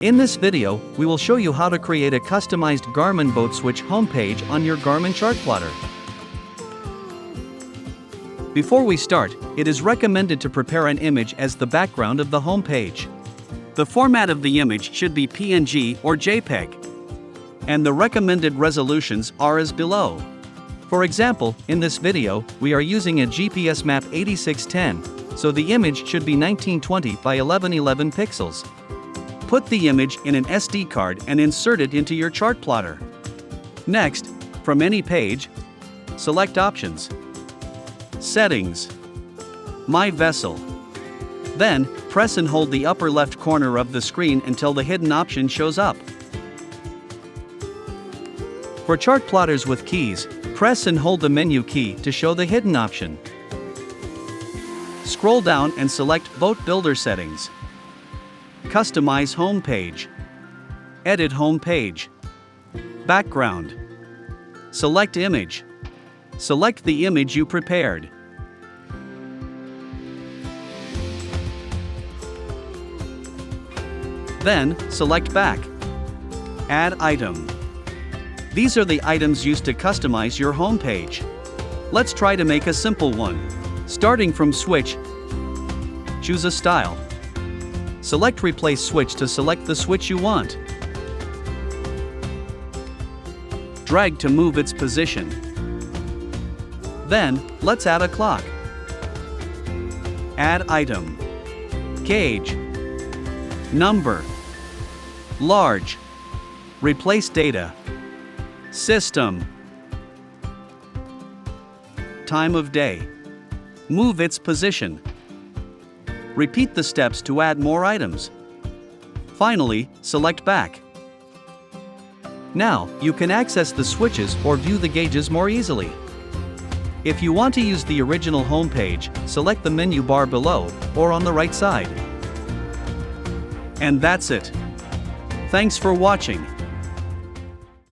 In this video, we will show you how to create a customized Garmin Boat Switch homepage on your Garmin chart plotter. Before we start, it is recommended to prepare an image as the background of the homepage. The format of the image should be PNG or JPEG. And the recommended resolutions are as below. For example, in this video, we are using a GPS map 8610, so the image should be 1920 by 1111 pixels. Put the image in an SD card and insert it into your chart plotter. Next, from any page, select Options, Settings, My Vessel. Then, press and hold the upper left corner of the screen until the hidden option shows up. For chart plotters with keys, press and hold the menu key to show the hidden option. Scroll down and select Boat Builder Settings. Customize Home Page. Edit Home Page. Background. Select Image. Select the image you prepared. Then, select Back. Add Item. These are the items used to customize your home page. Let's try to make a simple one. Starting from Switch, choose a style. Select Replace Switch to select the switch you want. Drag to move its position. Then, let's add a clock. Add item. Gauge. Number. Large. Replace data. System. Time of day. Move its position. Repeat the steps to add more items. Finally, select Back. Now, you can access the switches or view the gauges more easily. If you want to use the original home page, select the menu bar below or on the right side. And that's it. Thanks for watching.